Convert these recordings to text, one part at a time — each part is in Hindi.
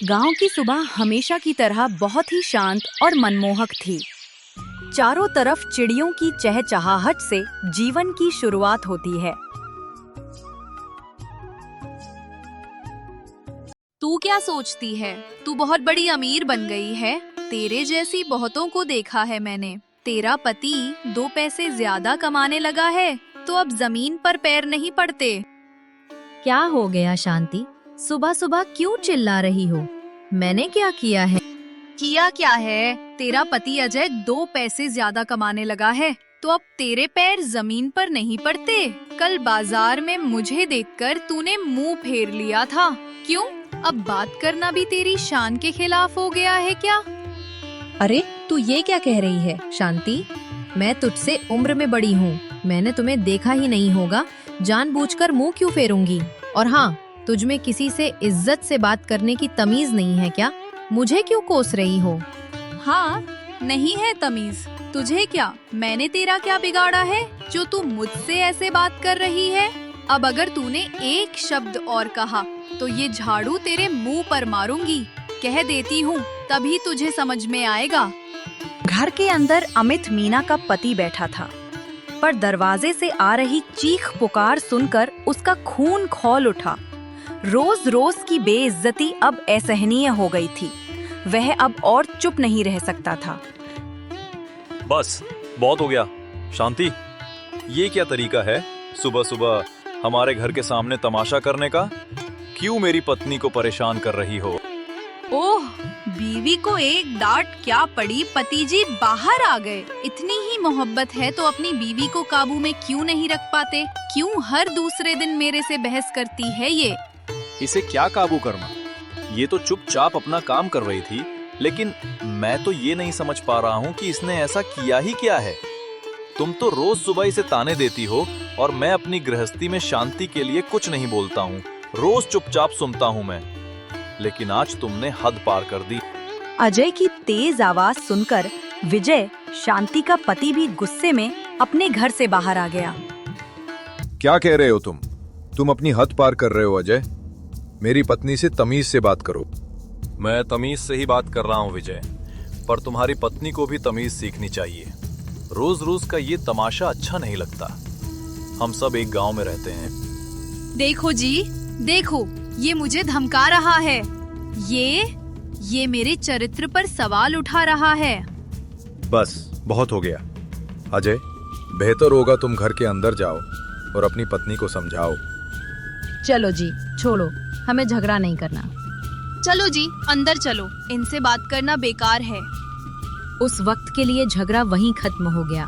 गांव की सुबह हमेशा की तरह बहुत ही शांत और मनमोहक थी। चारों तरफ चिड़ियों की चहचहाहट से जीवन की शुरुआत होती है। तू क्या सोचती है? तू बहुत बड़ी अमीर बन गई है। तेरे जैसी बहुतों को देखा है मैंने। तेरा पति 2 पैसे ज्यादा कमाने लगा है तो अब जमीन पर पैर नहीं पड़ते। क्या हो गया शांति? सुबह सुबह क्यों चिल्ला रही हो? मैंने क्या किया है? किया क्या है? तेरा पति अजय 2 पैसे ज्यादा कमाने लगा है तो अब तेरे पैर जमीन पर नहीं पड़ते। कल बाजार में मुझे देखकर तूने मुंह फेर लिया था। क्यों? अब बात करना भी तेरी शान के खिलाफ हो गया है क्या? अरे तू ये क्या कह रही है शांति? मैं तुझसे उम्र में बड़ी हूँ। मैंने तुम्हें देखा ही नहीं होगा। जानबूझकर मुंह क्यों फेरूंगी? और हाँ, तुझ में किसी से इज्जत से बात करने की तमीज नहीं है क्या? मुझे क्यों कोस रही हो? हाँ, नहीं है तमीज। तुझे क्या? मैंने तेरा क्या बिगाड़ा है जो तू मुझसे ऐसे बात कर रही है? अब अगर तूने एक शब्द और कहा तो ये झाड़ू तेरे मुंह पर मारूंगी। कह देती हूँ, तभी तुझे समझ में आएगा। घर के अंदर अमित मीना का पति बैठा था, पर दरवाजे से आ रही चीख पुकार सुनकर उसका खून खौल उठा। रोज रोज की बेइज्जती अब असहनीय हो गई थी। वह अब और चुप नहीं रह सकता था। बस बहुत हो गया। शांति, ये क्या तरीका है सुबह सुबह हमारे घर के सामने तमाशा करने का? क्यों मेरी पत्नी को परेशान कर रही हो? ओह, बीवी को एक डांट क्या पड़ी। पति जी बाहर आ गए। इतनी ही मोहब्बत है तो अपनी बीवी को काबू में क्यों नहीं रख पाते? क्यों हर दूसरे दिन मेरे से बहस करती है ये? इसे क्या काबू करना? ये तो चुपचाप अपना काम कर रही थी, लेकिन मैं तो ये नहीं समझ पा रहा हूँ कि इसने ऐसा किया ही क्या है। तुम तो रोज सुबह इसे ताने देती हो और मैं अपनी गृहस्थी में शांति के लिए कुछ नहीं बोलता हूँ। रोज चुपचाप सुनता हूँ मैं, लेकिन आज तुमने हद पार कर दी। अजय की तेज आवाज सुनकर विजय, शांति का पति, भी गुस्से में अपने घर से बाहर आ गया। क्या कह रहे हो तुम? तुम अपनी हद पार कर रहे हो अजय। मेरी पत्नी से तमीज से बात करो। मैं तमीज से ही बात कर रहा हूँ विजय, पर तुम्हारी पत्नी को भी तमीज सीखनी चाहिए। रोज रोज का ये तमाशा अच्छा नहीं लगता। हम सब एक गांव में रहते हैं। देखो जी, देखो, ये मुझे धमका रहा है। ये मेरे चरित्र पर सवाल उठा रहा है। बस बहुत हो गया अजय। बेहतर होगा तुम घर के अंदर जाओ और अपनी पत्नी को समझाओ। चलो जी, छोड़ो, हमें झगड़ा नहीं करना। चलो जी, अंदर चलो। इनसे बात करना बेकार है। उस वक्त के लिए झगड़ा वहीं खत्म हो गया।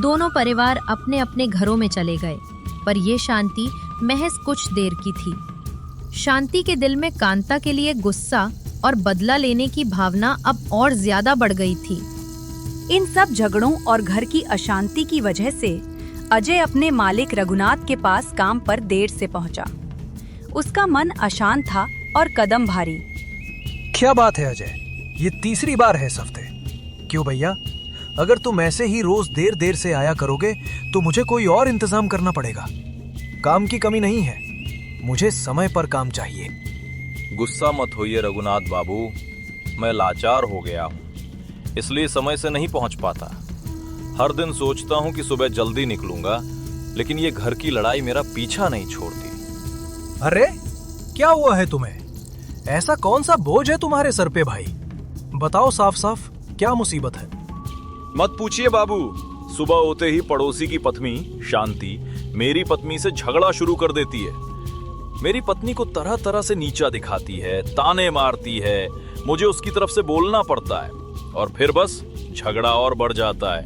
दोनों परिवार अपने अपने घरों में चले गए, पर ये शांति महज कुछ देर की थी। शांति के दिल में कांता के लिए गुस्सा और बदला लेने की भावना अब और ज्यादा बढ़ गई थी। इन सब झगड़ों और घर की अशांति की वजह से अजय अपने मालिक रघुनाथ के पास काम पर देर से पहुंचा। उसका मन अशांत था और कदम भारी। क्या बात है अजय? ये तीसरी बार है इस हफ्ते। क्यों भैया? अगर तुम ऐसे ही रोज देर देर से आया करोगे तो मुझे कोई और इंतजाम करना पड़ेगा। काम की कमी नहीं है, मुझे समय पर काम चाहिए। गुस्सा मत होइए रघुनाथ बाबू, मैं लाचार हो गया हूँ, इसलिए समय से नहीं पहुँच पाता। हर दिन सोचता हूँ कि सुबह जल्दी निकलूंगा, लेकिन ये घर की लड़ाई मेरा पीछा नहीं छोड़ती। अरे क्या हुआ है तुम्हें? ऐसा कौन सा बोझ है तुम्हारे सर पे भाई? बताओ साफ साफ, क्या मुसीबत है? मत पूछिए बाबू। सुबह होते ही पड़ोसी की पत्नी शांति मेरी पत्नी से झगड़ा शुरू कर देती है। मेरी पत्नी को तरह तरह से नीचा दिखाती है, ताने मारती है। मुझे उसकी तरफ से बोलना पड़ता है और फिर बस झगड़ा और बढ़ जाता है।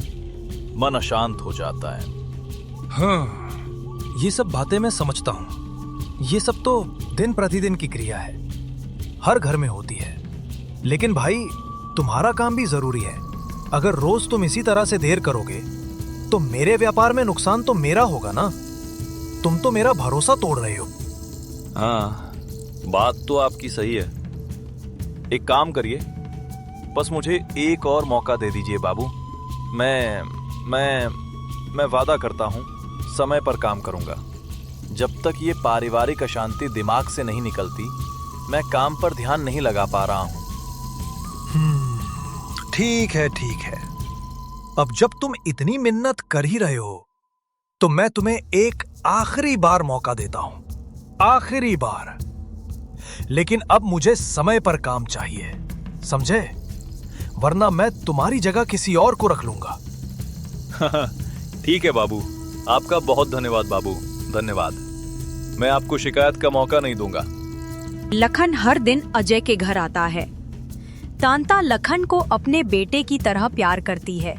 मन अशांत हो जाता है। हाँ, ये सब बातें मैं समझता हूँ। ये सब तो दिन प्रतिदिन की क्रिया है, हर घर में होती है। लेकिन भाई, तुम्हारा काम भी जरूरी है। अगर रोज तुम इसी तरह से देर करोगे तो मेरे व्यापार में नुकसान तो मेरा होगा ना। तुम तो मेरा भरोसा तोड़ रहे हो। हाँ, बात तो आपकी सही है। एक काम करिए, बस मुझे एक और मौका दे दीजिए बाबू। मैं वादा करता हूँ समय पर काम करूंगा। जब तक ये पारिवारिक अशांति दिमाग से नहीं निकलती, मैं काम पर ध्यान नहीं लगा पा रहा हूँ। ठीक है ठीक है। अब जब तुम इतनी मिन्नत कर ही रहे हो तो मैं तुम्हें एक आखिरी बार मौका देता हूं, आखिरी बार। लेकिन अब मुझे समय पर काम चाहिए, समझे? वरना मैं तुम्हारी जगह किसी और को रख लूंगा। ठीक है बाबू, आपका बहुत धन्यवाद बाबू, धन्यवाद। मैं आपको शिकायत का मौका नहीं दूंगा। लखन हर दिन अजय के घर आता है। कांता लखन को अपने बेटे की तरह प्यार करती है,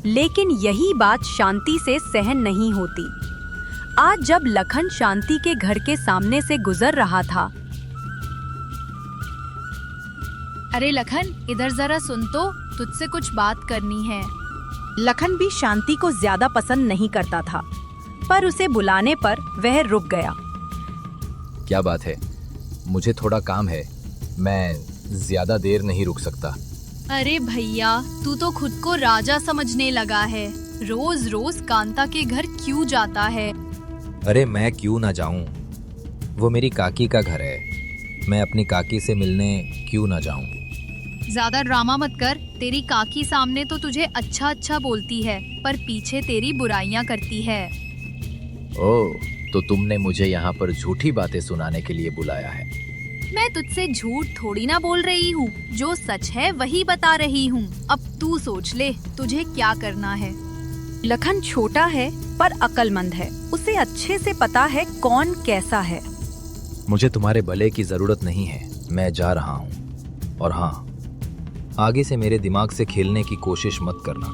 लेकिन यही बात शांति से सहन नहीं होती। आज जब लखन शांति के घर के सामने से गुजर रहा था। अरे लखन, इधर जरा सुन तो, तुझसे कुछ बात करनी है। लखन भी शांति को ज्यादा पसंद नहीं करता था, पर उसे बुलाने पर वह रुक गया। क्या बात है? मुझे थोड़ा काम है, मैं ज्यादा देर नहीं रुक सकता। अरे भैया, तू तो खुद को राजा समझने लगा है। रोज रोज कांता के घर क्यों जाता है? अरे मैं क्यों ना जाऊं? वो मेरी काकी का घर है, मैं अपनी काकी से मिलने क्यों ना जाऊं? ज्यादा ड्रामा मत कर। तेरी काकी सामने तो तुझे अच्छा अच्छा बोलती है, पर पीछे तेरी बुराइयां करती है। ओह, तो तुमने मुझे यहाँ पर झूठी बातें सुनाने के लिए बुलाया है? मैं तुझसे झूठ थोड़ी ना बोल रही हूँ, जो सच है वही बता रही हूँ। अब तू सोच ले तुझे क्या करना है। लखन छोटा है पर अक्लमंद है, उसे अच्छे से पता है कौन कैसा है। मुझे तुम्हारे भले की जरूरत नहीं है, मैं जा रहा हूँ। और हाँ, आगे से मेरे दिमाग से खेलने की कोशिश मत करना।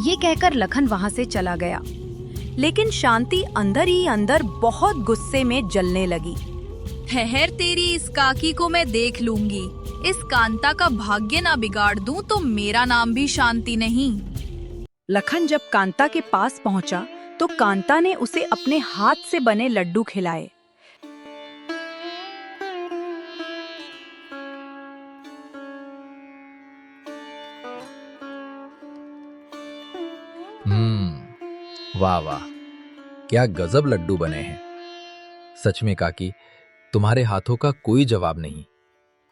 ये कहकर लखन वहाँ से चला गया, लेकिन शांति अंदर ही अंदर बहुत गुस्से में जलने लगी। ठहर, तेरी इस काकी को मैं देख लूंगी। इस कांता का भाग्य ना बिगाड़ दूं तो मेरा नाम भी शांति नहीं। लखन जब कांता के पास पहुंचा तो कांता ने उसे अपने हाथ से बने लड्डू खिलाए। वाह वाह, क्या गजब लड्डू बने हैं। सच में काकी, तुम्हारे हाथों का कोई जवाब नहीं।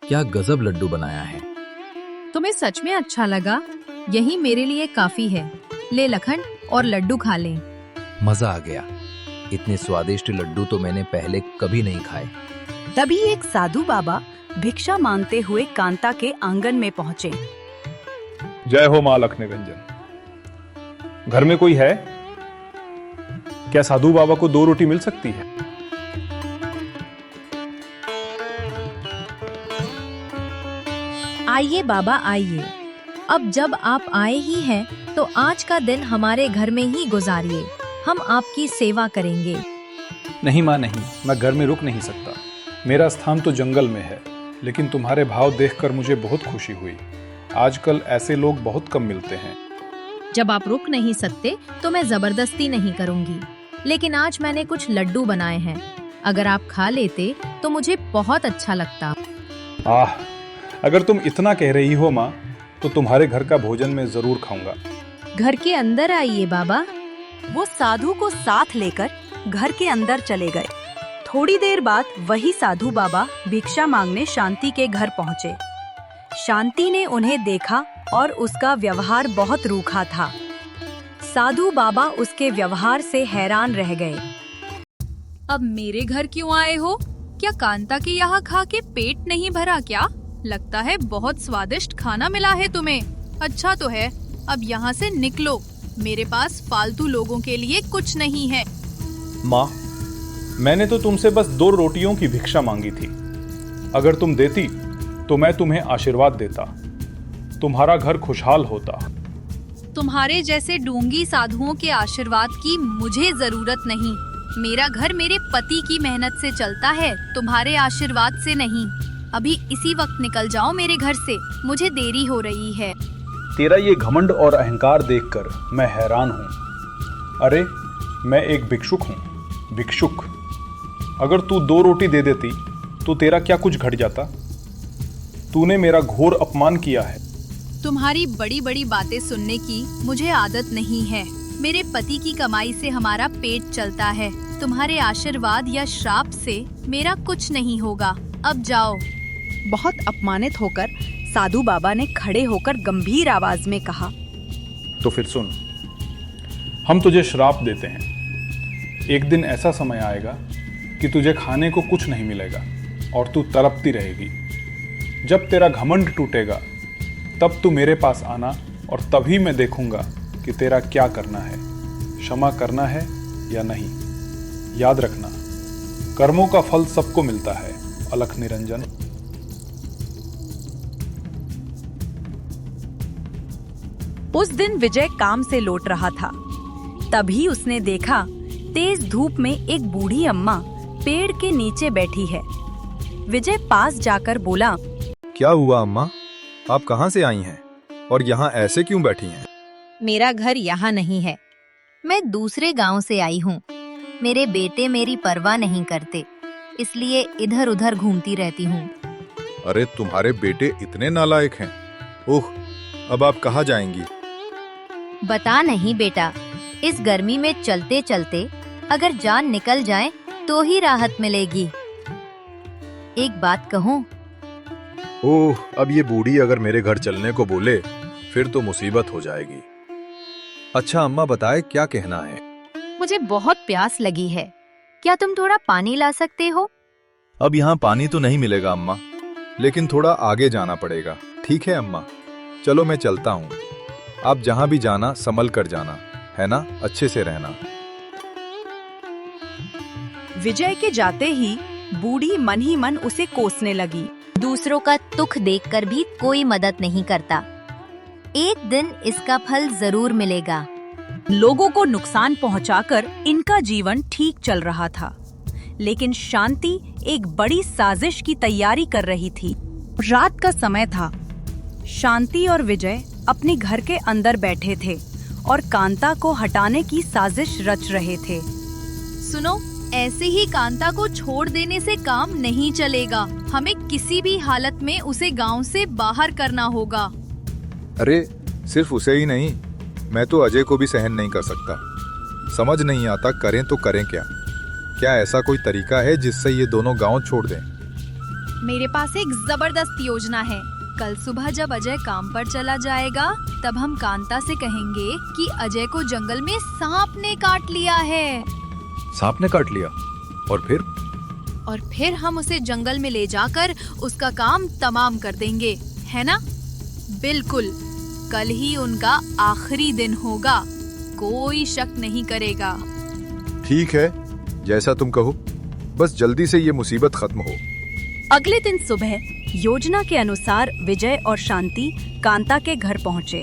क्या गजब लड्डू बनाया है। तुम्हें सच में अच्छा लगा? यही मेरे लिए काफी है। ले लखन, और लड्डू खा ले। मजा आ गया। इतने स्वादिष्ट लड्डू तो मैंने पहले कभी नहीं खाए। तभी एक साधु बाबा भिक्षा मांगते हुए कांता के आंगन में पहुंचे। जय हो मां लखन निरंजन। घर में कोई है? क्या साधु बाबा को 2 रोटी मिल सकती है? आइए बाबा आइए। अब जब आप आए ही हैं तो आज का दिन हमारे घर में ही गुजारिए। हम आपकी सेवा करेंगे। नहीं मां नहीं, मैं घर में रुक नहीं सकता। मेरा स्थान तो जंगल में है, लेकिन तुम्हारे भाव देखकर मुझे बहुत खुशी हुई। आजकल ऐसे लोग बहुत कम मिलते हैं। जब आप रुक नहीं सकते तो मैं जबरदस्ती नहीं करूंगी, लेकिन आज मैंने कुछ लड्डू बनाए हैं। अगर आप खा लेते तो मुझे बहुत अच्छा लगता। आह, अगर तुम इतना कह रही हो माँ, तो तुम्हारे घर का भोजन मैं जरूर खाऊंगा। घर के अंदर आइए बाबा। वो साधु को साथ लेकर घर के अंदर चले गए। थोड़ी देर बाद वही साधु बाबा भिक्षा मांगने शांति के घर पहुँचे। शांति ने उन्हें देखा और उसका व्यवहार बहुत रूखा था। साधु बाबा उसके व्यवहार से हैरान रह गए। अब मेरे घर क्यों आए हो? क्या कांता के यहाँ खा के पेट नहीं भरा क्या? लगता है बहुत स्वादिष्ट खाना मिला है तुम्हें। अच्छा तो है, अब यहाँ से निकलो। मेरे पास फालतू लोगों के लिए कुछ नहीं है। माँ, मैंने तो तुमसे बस 2 रोटियों की भिक्षा मांगी थी। अगर तुम देती तो मैं तुम्हें आशीर्वाद देता, तुम्हारा घर खुशहाल होता। तुम्हारे जैसे डोंगी साधुओं के आशीर्वाद की मुझे जरूरत नहीं। मेरा घर मेरे पति की मेहनत से चलता है, तुम्हारे आशीर्वाद से नहीं। अभी इसी वक्त निकल जाओ मेरे घर से, मुझे देरी हो रही है। तेरा ये घमंड और अहंकार देखकर मैं हैरान हूँ। अरे, मैं एक भिक्षुक हूँ, भिक्षुक। अगर तू 2 रोटी दे देती तो तेरा क्या कुछ घट जाता? तूने मेरा घोर अपमान किया है। तुम्हारी बड़ी बड़ी बातें सुनने की मुझे आदत नहीं है। मेरे पति की कमाई से हमारा पेट चलता है। तुम्हारे आशीर्वाद या श्राप से मेरा कुछ नहीं होगा। अब जाओ। बहुत अपमानित होकर साधु बाबा ने खड़े होकर गंभीर आवाज में कहा, तो फिर सुन, हम तुझे श्राप देते हैं। एक दिन ऐसा समय आएगा कि तुझे खाने को कुछ नहीं मिलेगा और तू तड़पती रहेगी। जब तेरा घमंड टूटेगा तब तू मेरे पास आना और तभी मैं देखूंगा कि तेरा क्या करना है, क्षमा करना है या नहीं। याद रखना, कर्मों का फल सबको मिलता है। अलख निरंजन। उस दिन विजय काम से लौट रहा था। तभी उसने देखा तेज धूप में एक बूढ़ी अम्मा पेड़ के नीचे बैठी है। विजय पास जाकर बोला, क्या हुआ अम्मा, आप कहाँ से आई हैं और यहाँ ऐसे क्यों बैठी हैं? मेरा घर यहाँ नहीं है, मैं दूसरे गांव से आई हूँ। मेरे बेटे मेरी परवाह नहीं करते, इसलिए इधर उधर घूमती रहती हूँ। अरे तुम्हारे बेटे इतने नालायक हैं। ओह, अब आप कहाँ जाएंगी? बता नहीं बेटा, इस गर्मी में चलते चलते अगर जान निकल जाए तो ही राहत मिलेगी। एक बात कहूँ? ओह, अब ये बूढ़ी अगर मेरे घर चलने को बोले फिर तो मुसीबत हो जाएगी। अच्छा अम्मा, बताए क्या कहना है? मुझे बहुत प्यास लगी है, क्या तुम थोड़ा पानी ला सकते हो? अब यहाँ पानी तो नहीं मिलेगा अम्मा, लेकिन थोड़ा आगे जाना पड़ेगा। ठीक है अम्मा, चलो मैं चलता हूँ। आप जहाँ भी जाना संभल कर जाना, है ना? अच्छे से रहना। विजय के जाते ही बूढ़ी मन ही मन उसे कोसने लगी। दूसरों का दुख देखकर भी कोई मदद नहीं करता। एक दिन इसका फल जरूर मिलेगा। लोगों को नुकसान पहुंचाकर इनका जीवन ठीक चल रहा था, लेकिन शांति एक बड़ी साजिश की तैयारी कर रही थी। रात का समय था। शांति और विजय अपने घर के अंदर बैठे थे और कांता को हटाने की साजिश रच रहे थे। सुनो, ऐसे ही कांता को छोड़ देने से काम नहीं चलेगा। हमें किसी भी हालत में उसे गांव से बाहर करना होगा। अरे सिर्फ उसे ही नहीं, मैं तो अजय को भी सहन नहीं कर सकता। समझ नहीं आता करें तो करें क्या? क्या ऐसा कोई तरीका है जिससे ये दोनों गांव छोड़ दें? मेरे पास एक जबरदस्त योजना है। कल सुबह जब अजय काम पर चला जाएगा तब हम कांता से कहेंगे कि अजय को जंगल में सांप ने काट लिया है। सांप ने काट लिया? और फिर हम उसे जंगल में ले जाकर उसका काम तमाम कर देंगे, है ना? बिल्कुल, कल ही उनका आखिरी दिन होगा, कोई शक नहीं करेगा। ठीक है, जैसा तुम कहो, बस जल्दी से ये मुसीबत खत्म हो। अगले दिन सुबह योजना के अनुसार विजय और शांति कांता के घर पहुँचे।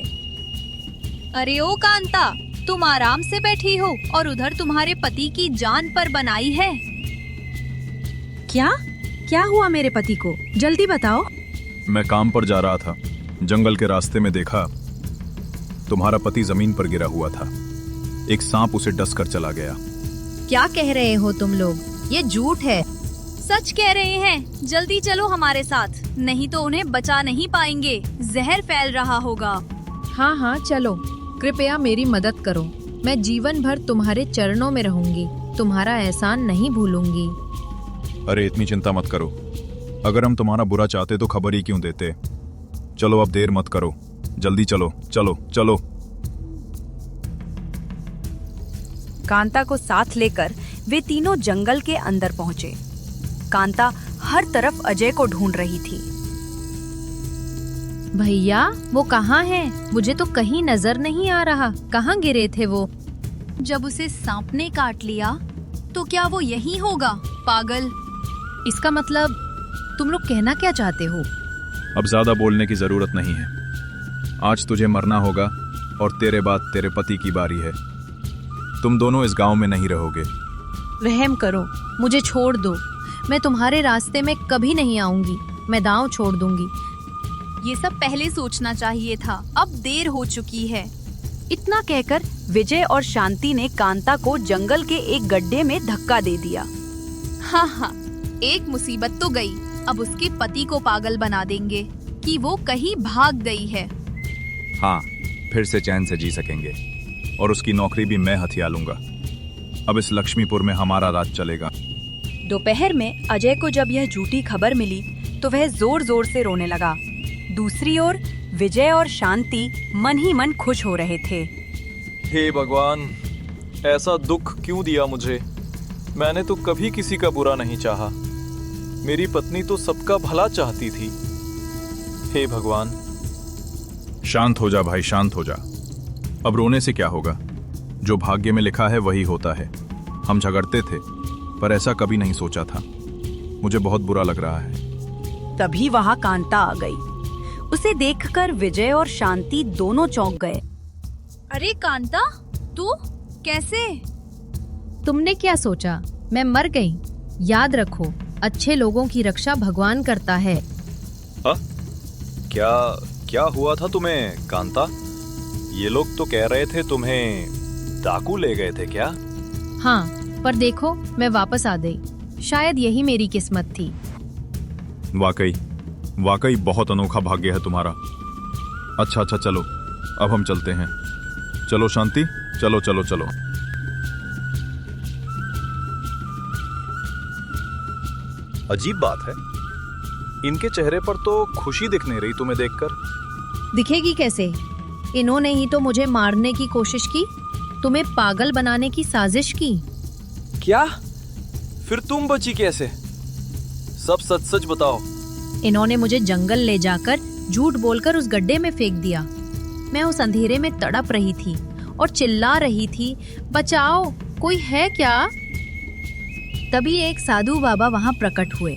अरे ओ कांता, तुम आराम से बैठी हो और उधर तुम्हारे पति की जान पर बनाई है। क्या हुआ मेरे पति को? जल्दी बताओ। मैं काम पर जा रहा था, जंगल के रास्ते में देखा तुम्हारा पति जमीन पर गिरा हुआ था। एक सांप उसे डस कर चला गया। क्या कह रहे हो तुम लोग? ये झूठ है। सच कह रहे हैं, जल्दी चलो हमारे साथ, नहीं तो उन्हें बचा नहीं पाएंगे, जहर फैल रहा होगा। हाँ हाँ चलो, कृपया मेरी मदद करो। मैं जीवन भर तुम्हारे चरणों में रहूंगी, तुम्हारा एहसान नहीं भूलूंगी। अरे इतनी चिंता मत करो, अगर हम तुम्हारा बुरा चाहते तो खबर ही क्यों देते। चलो अब देर मत करो, जल्दी चलो चलो चलो। कांता को साथ लेकर वे तीनों जंगल के अंदर पहुँचे। कांता हर तरफ अजय को ढूंढ रही थी। भैया वो कहाँ है? मुझे तो कहीं नजर नहीं आ रहा। कहाँ गिरे थे वो? जब उसे सांप ने काट लिया तो क्या वो यहीं होगा? पागल। इसका मतलब तुम लोग कहना क्या चाहते हो? अब ज्यादा बोलने की जरूरत नहीं है। आज तुझे मरना होगा और तेरे बाद तेरे पति की बारी है। तुम दोनों इस गांव में नहीं रहोगे। रहम करो, मुझे छोड़ दो। मैं तुम्हारे रास्ते में कभी नहीं आऊंगी। मैं दांव छोड़ दूंगी। ये सब पहले सोचना चाहिए था, अब देर हो चुकी है। इतना कहकर विजय और शांति ने कांता को जंगल के एक गड्ढे में धक्का दे दिया। हाँ, एक मुसीबत तो गई, अब उसके पति को पागल बना देंगे कि वो कहीं भाग गई है। हाँ, फिर से चैन से जी सकेंगे और उसकी नौकरी भी मैं हथिया लूंगा। अब इस लक्ष्मीपुर में हमारा राज चलेगा। दोपहर में अजय को जब यह झूठी खबर मिली तो वह जोर जोर से रोने लगा। दूसरी ओर विजय और शांति मन ही मन खुश हो रहे थे। हे भगवान, ऐसा दुख क्यों दिया मुझे? मैंने तो कभी किसी का बुरा नहीं चाहा। मेरी पत्नी तो सबका भला चाहती थी। हे भगवान। शांत हो जा भाई, शांत हो जा। अब रोने से क्या होगा? जो भाग्य में लिखा है वही होता है। हम झगड़ते थे, पर ऐसा कभी नहीं सोचा था। मुझे बहुत बुरा लग रहा है। तभी वहां कांता आ गई। उसे देखकर विजय और शांति दोनों चौंक गए। अरे कांता, तू कैसे? तुमने क्या सोचा मैं मर गई? याद रखो, अच्छे लोगों की रक्षा भगवान करता है। क्या क्या हुआ था तुम्हें कांता? ये लोग तो कह रहे थे तुम्हें डाकू ले गए थे क्या? हाँ, पर देखो मैं वापस आ गई। शायद यही मेरी किस्मत थी। वाकई वाकई बहुत अनोखा भाग्य है तुम्हारा। अच्छा अच्छा, चलो अब हम चलते हैं। चलो शांति, चलो चलो चलो। अजीब बात है, इनके चेहरे पर तो खुशी दिख नहीं रही तुम्हें देखकर। दिखेगी कैसे? इन्होंने ही तो मुझे मारने की कोशिश की, तुम्हें पागल बनाने की साजिश की। क्या? फिर तुम बची कैसे? सब सच सच बताओ। इन्होंने मुझे जंगल ले जाकर झूठ बोलकर उस गड्ढे में फेंक दिया। मैं उस अंधेरे में तड़प रही थी और चिल्ला रही थी, बचाओ, कोई है क्या? तभी एक साधु बाबा वहां प्रकट हुए,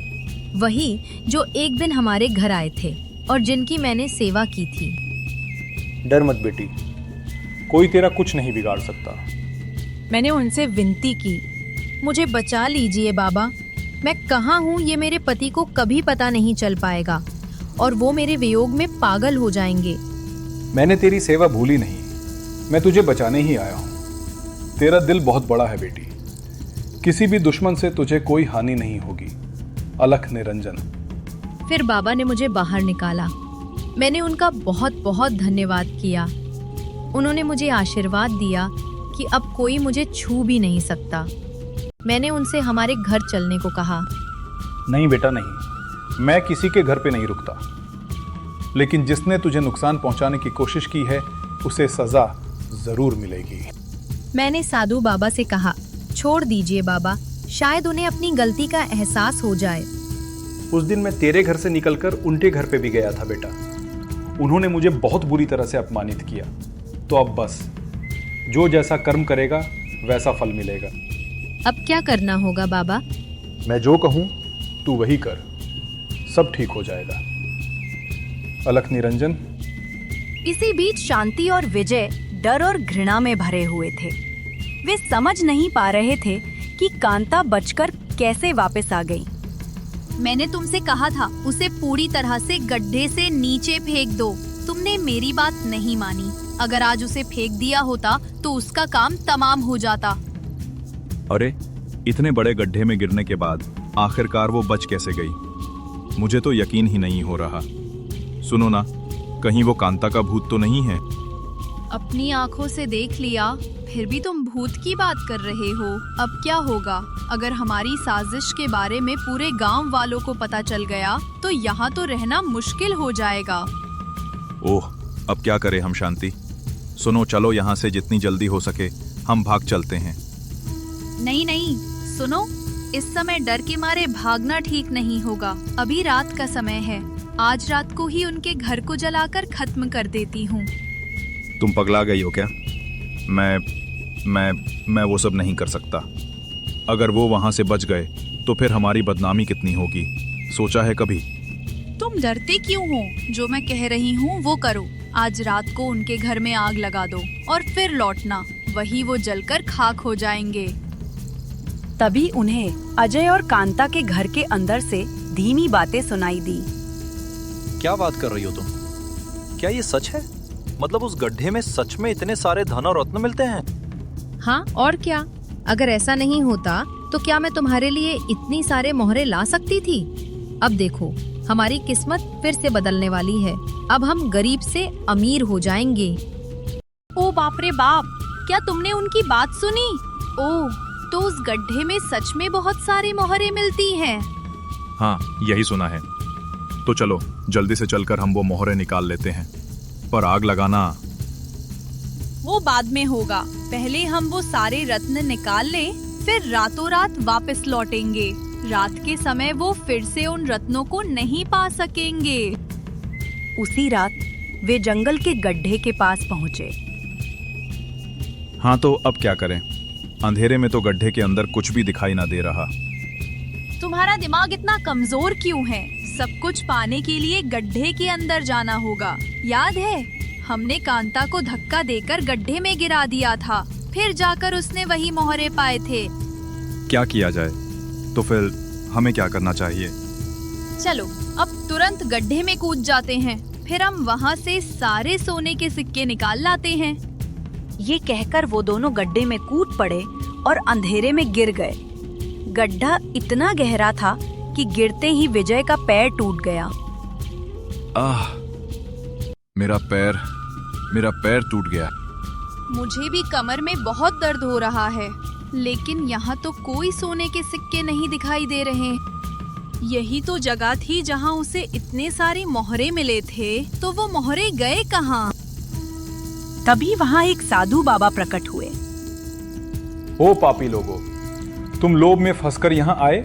वही जो एक दिन हमारे घर आए थे और जिनकी मैंने सेवा की थी। डर मत बेटी, कोई तेरा कुछ नहीं बिगाड़ सकता। मैंने उनसे विनती की, मुझे बचा लीजिए बाबा। मैं कहाँ हूँ ये मेरे पति को कभी पता नहीं चल पाएगा और वो मेरे वियोग में पागल हो जाएंगे। मैंने तेरी सेवा भूली नहीं, मैं तुझे बचाने ही आया हूँ। तेरा दिल बहुत बड़ा है बेटी, किसी भी दुश्मन से तुझे कोई हानि नहीं होगी। अलख निरंजन। फिर बाबा ने मुझे बाहर निकाला। मैंने उनका बहुत बहुत धन्यवाद किया। उन्होंने मुझे आशीर्वाद दिया कि अब कोई मुझे छू भी नहीं सकता। मैंने उनसे हमारे घर चलने को कहा। नहीं बेटा नहीं, मैं किसी के घर पे नहीं रुकता, लेकिन जिसने तुझे नुकसान पहुंचाने की कोशिश की है उसे सजा जरूर मिलेगी। मैंने साधु बाबा से कहा, छोड़ दीजिए बाबा, शायद उन्हें अपनी गलती का एहसास हो जाए। उस दिन मैं तेरे घर से निकलकर उनके घर पे भी गया था बेटा। उन्होंने मुझे बहुत बुरी तरह से अपमानित किया, तो अब बस जो जैसा कर्म करेगा वैसा फल मिलेगा। अब क्या करना होगा बाबा? मैं जो कहूँ तू वही कर, सब ठीक हो जाएगा। अलख निरंजन। इसी बीच शांति और विजय डर और घृणा में भरे हुए थे। वे समझ नहीं पा रहे थे कि कांता बचकर कैसे वापस आ गई। मैंने तुमसे कहा था उसे पूरी तरह से गड्ढे से नीचे फेंक दो। तुमने मेरी बात नहीं मानी। अगर आज उसे फेंक दिया होता तो उसका काम तमाम हो जाता। अरे, इतने बड़े गड्ढे में गिरने के बाद आखिरकार वो बच कैसे गई? मुझे तो यकीन ही नहीं हो रहा। सुनो ना, कहीं वो कांता का भूत तो नहीं है? अपनी आंखों से देख लिया, फिर भी तुम भूत की बात कर रहे हो। अब क्या होगा अगर हमारी साजिश के बारे में पूरे गांव वालों को पता चल गया तो यहाँ तो रहना मुश्किल हो जाएगा। ओह, अब क्या करें हम शांति? सुनो, चलो यहाँ से जितनी जल्दी हो सके हम भाग चलते हैं। नहीं नहीं, सुनो, इस समय डर के मारे भागना ठीक नहीं होगा। अभी रात का समय है, आज रात को ही उनके घर को जलाकर खत्म कर देती हूँ। तुम पगला गई हो क्या? मैं वो सब नहीं कर सकता। अगर वो वहां से बच गए तो फिर हमारी बदनामी कितनी होगी, सोचा है कभी? तुम डरते क्यों हो? जो मैं कह रही हूँ वो करो। आज रात को उनके घर में आग लगा दो और फिर लौटना, वही वो जलकर खाक हो जाएंगे। तभी उन्हें अजय और कांता के घर के अंदर से धीमी बातें सुनाई दी। क्या बात कर रही हो तुम? क्या ये सच है? मतलब उस गड्ढे में सच में इतने सारे धन और रत्न मिलते हैं? हाँ, और क्या? अगर ऐसा नहीं होता तो क्या मैं तुम्हारे लिए इतनी सारे मोहरे ला सकती थी? अब देखो, हमारी किस्मत फिर से बदलने वाली है। अब हम गरीब से अमीर हो जाएंगे। ओ बाप रे बाप, क्या तुमने उनकी बात सुनी? ओह, तो उस गड्ढे में सच में बहुत सारी मोहरें मिलती हैं। हाँ, यही सुना है। तो चलो जल्दी से चलकर हम वो मोहरें निकाल लेते हैं। पर आग लगाना वो बाद में होगा, पहले हम वो सारे रत्न निकाल लें, फिर रातों रात वापस लौटेंगे। रात के समय वो फिर से उन रत्नों को नहीं पा सकेंगे। उसी रात वे जंगल के गड्ढे के पास पहुंचे। हाँ, तो अब क्या करें? अंधेरे में तो गड्ढे के अंदर कुछ भी दिखाई ना दे रहा। तुम्हारा दिमाग इतना कमजोर क्यों है? सब कुछ पाने के लिए गड्ढे के अंदर जाना होगा। याद है, हमने कांता को धक्का देकर गड्ढे में गिरा दिया था, फिर जाकर उसने वही मोहरे पाए थे। क्या किया जाए? तो फिर हमें क्या करना चाहिए? चलो अब तुरंत गड्ढे में कूद जाते हैं, फिर हम वहाँ से सारे सोने के सिक्के निकाल लाते हैं। ये कहकर वो दोनों गड्ढे में कूद पड़े और अंधेरे में गिर गए। गड्ढा इतना गहरा था कि गिरते ही विजय का पैर टूट गया। आह, मेरा पैर टूट गया। मुझे भी कमर में बहुत दर्द हो रहा है, लेकिन यहाँ तो कोई सोने के सिक्के नहीं दिखाई दे रहे। यही तो जगह थी जहाँ उसे इतने सारे मोहरे मिले थे, तो वो मोहरे गए कहाँ? तभी वहाँ एक साधु बाबा प्रकट हुए। ओ पापी लोगों, तुम लोभ में फंसकर यहाँ आए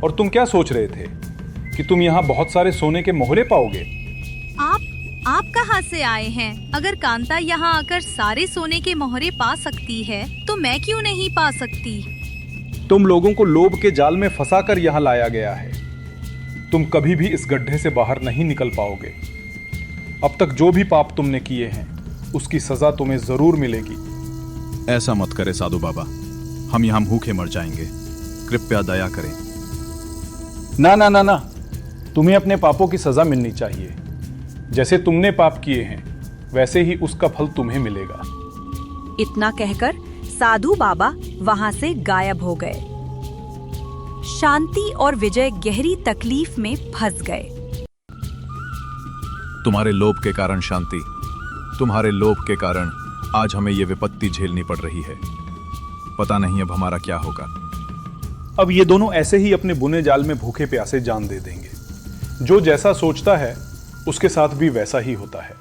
और तुम क्या सोच रहे थे कि तुम यहाँ बहुत सारे सोने के मोहरे पाओगे? आप कहाँ से आए हैं? अगर कांता यहाँ आकर सारे सोने के मोहरे पा सकती है, तो मैं क्यों नहीं पा सकती? तुम लोगों को लोभ के जाल में फंसाकर यहाँ लाया गया है। तुम कभी भी इस गड्ढे से बाहर नहीं निकल पाओगे। अब तक जो भी पाप तुमने किए हैं, उसकी सजा तुम्हें जरूर मिलेगी। ऐसा मत करे साधु बाबा, हम यहाँ भूखे मर जाएंगे। कृपया दया करें। ना ना ना ना, तुम्हें अपने पापों की सजा मिलनी चाहिए। जैसे तुमने पाप किए हैं, वैसे ही उसका फल तुम्हें मिलेगा। इतना कहकर साधु बाबा वहां से गायब हो गए। शांति और विजय गहरी तकलीफ में फंस गए। तुम्हारे लोभ के कारण शांति, तुम्हारे लोभ के कारण आज हमें ये विपत्ति झेलनी पड़ रही है। पता नहीं अब हमारा क्या होगा। अब ये दोनों ऐसे ही अपने बुने जाल में भूखे प्यासे जान दे देंगे। जो जैसा सोचता है, उसके साथ भी वैसा ही होता है।